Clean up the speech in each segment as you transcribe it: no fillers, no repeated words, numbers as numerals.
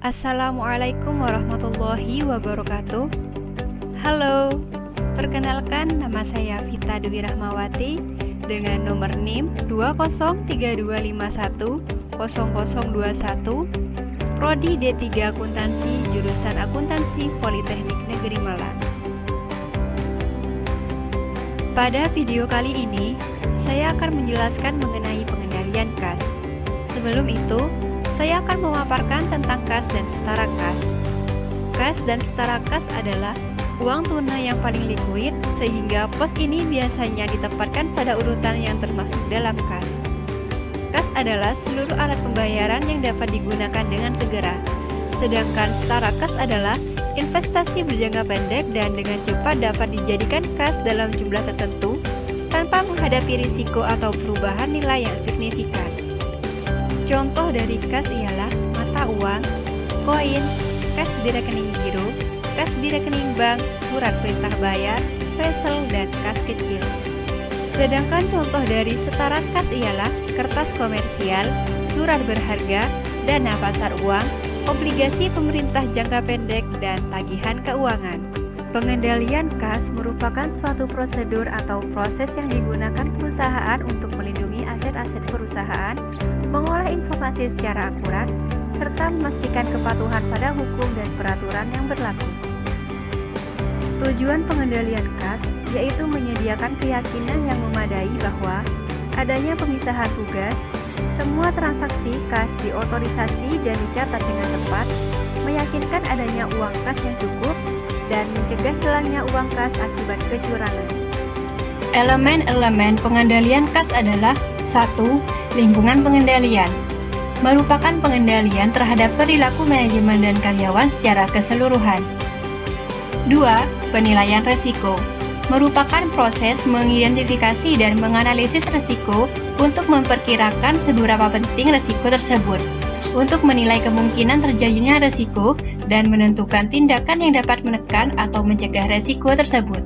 Assalamualaikum warahmatullahi wabarakatuh. Halo, perkenalkan nama saya Vita Dewi Rahmawati dengan nomor NIM 20325100021, Prodi D3 Akuntansi, jurusan Akuntansi Politeknik Negeri Malang. Pada video kali ini, saya akan menjelaskan mengenai pengendalian kas. Sebelum itu, saya akan memaparkan tentang kas dan setara kas. Kas dan setara kas adalah uang tunai yang paling likuid, sehingga pos ini biasanya ditempatkan pada urutan yang termasuk dalam kas. Kas adalah seluruh alat pembayaran yang dapat digunakan dengan segera. Sedangkan setara kas adalah investasi berjangka pendek dan dengan cepat dapat dijadikan kas dalam jumlah tertentu tanpa menghadapi risiko atau perubahan nilai yang signifikan. Contoh dari kas ialah mata uang, koin, kas di rekening giro, kas di rekening bank, surat perintah bayar, wesel, dan kas kecil. Sedangkan contoh dari setara kas ialah kertas komersial, surat berharga, dana pasar uang, obligasi pemerintah jangka pendek, dan tagihan keuangan. Pengendalian kas merupakan suatu prosedur atau proses yang digunakan perusahaan untuk melindungi aset-aset perusahaan, mengolah informasi secara akurat, serta memastikan kepatuhan pada hukum dan peraturan yang berlaku. Tujuan pengendalian kas yaitu menyediakan keyakinan yang memadai bahwa adanya pemisahan tugas, semua transaksi kas diotorisasi dan dicatat dengan tepat, meyakinkan adanya uang kas yang cukup, dan mencegah hilangnya uang kas akibat kecurangan. Elemen-elemen pengendalian kas adalah 1. Lingkungan pengendalian merupakan pengendalian terhadap perilaku manajemen dan karyawan secara keseluruhan. 2. Penilaian resiko merupakan proses mengidentifikasi dan menganalisis resiko untuk memperkirakan seberapa penting resiko tersebut, untuk menilai kemungkinan terjadinya resiko dan menentukan tindakan yang dapat menekan atau mencegah resiko tersebut.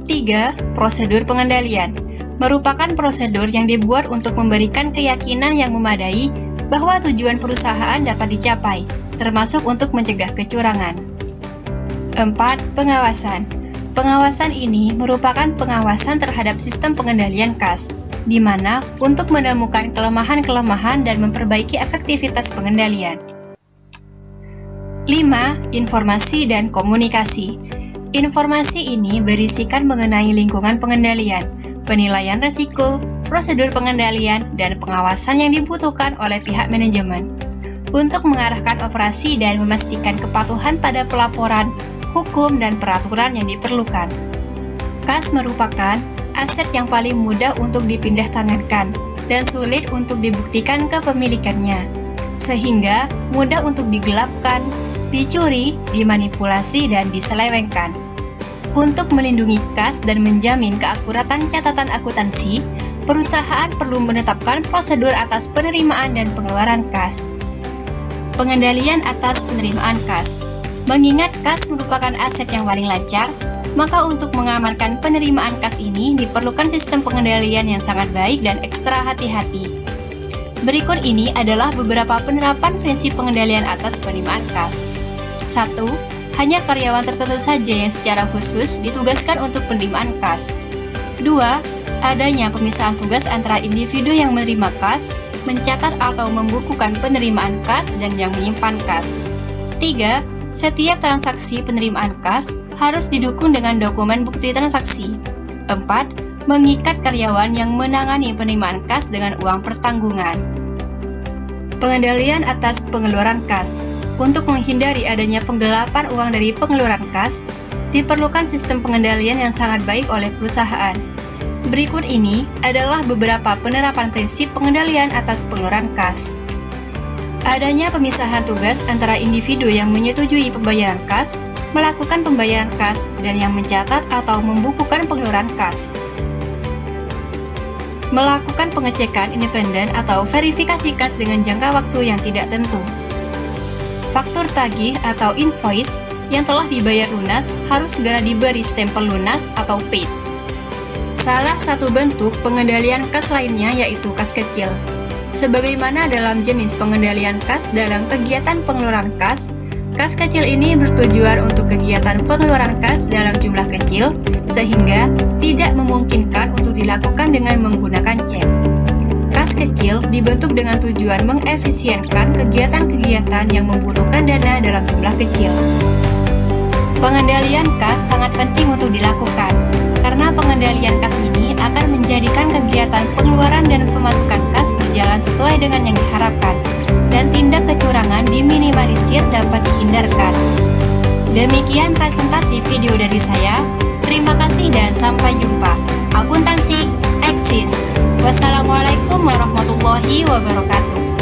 3. Prosedur pengendalian merupakan prosedur yang dibuat untuk memberikan keyakinan yang memadai bahwa tujuan perusahaan dapat dicapai, termasuk untuk mencegah kecurangan. 4. Pengawasan. Pengawasan ini merupakan pengawasan terhadap sistem pengendalian kas, di mana untuk menemukan kelemahan-kelemahan dan memperbaiki efektivitas pengendalian. 5. Informasi dan komunikasi. Informasi ini berisikan mengenai lingkungan pengendalian, penilaian risiko, prosedur pengendalian, dan pengawasan yang dibutuhkan oleh pihak manajemen untuk mengarahkan operasi dan memastikan kepatuhan pada pelaporan, hukum, dan peraturan yang diperlukan. Kas merupakan aset yang paling mudah untuk dipindah tangankan dan sulit untuk dibuktikan kepemilikannya, sehingga mudah untuk digelapkan, dicuri, dimanipulasi, dan diselewengkan. Untuk melindungi kas dan menjamin keakuratan catatan akuntansi, perusahaan perlu menetapkan prosedur atas penerimaan dan pengeluaran kas. Pengendalian atas penerimaan kas. Mengingat kas merupakan aset yang paling lancar, maka untuk mengamankan penerimaan kas ini diperlukan sistem pengendalian yang sangat baik dan ekstra hati-hati. Berikut ini adalah beberapa penerapan prinsip pengendalian atas penerimaan kas. 1. Hanya karyawan tertentu saja yang secara khusus ditugaskan untuk penerimaan kas. 2. Adanya pemisahan tugas antara individu yang menerima kas, mencatat atau membukukan penerimaan kas, dan yang menyimpan kas. 3. Setiap transaksi penerimaan kas harus didukung dengan dokumen bukti transaksi. 4. Mengikat karyawan yang menangani penerimaan kas dengan uang pertanggungan. Pengendalian atas pengeluaran kas. Untuk menghindari adanya penggelapan uang dari pengeluaran kas, diperlukan sistem pengendalian yang sangat baik oleh perusahaan. Berikut ini adalah beberapa penerapan prinsip pengendalian atas pengeluaran kas. Adanya pemisahan tugas antara individu yang menyetujui pembayaran kas, melakukan pembayaran kas, dan yang mencatat atau membukukan pengeluaran kas. Melakukan pengecekan independen atau verifikasi kas dengan jangka waktu yang tidak tentu. Faktur tagih atau invoice yang telah dibayar lunas harus segera diberi stempel lunas atau paid. Salah satu bentuk pengendalian kas lainnya yaitu kas kecil. Sebagaimana dalam jenis pengendalian kas dalam kegiatan pengeluaran kas kecil ini bertujuan untuk kegiatan pengeluaran kas dalam jumlah kecil sehingga tidak memungkinkan untuk dilakukan dengan menggunakan cek. Kas kecil dibentuk dengan tujuan mengefisienkan kegiatan-kegiatan yang membutuhkan dana dalam jumlah kecil. Pengendalian kas sangat penting untuk dilakukan, karena pengendalian kas ini akan menjadikan kegiatan pengeluaran dan pemasukan kas berjalan sesuai dengan yang diharapkan, dan tindak kecurangan diminimalisir dapat dihindarkan. Demikian presentasi video dari saya. Terima kasih dan sampai jumpa. Akuntansi eksis. Wassalamualaikum warahmatullahi wabarakatuh.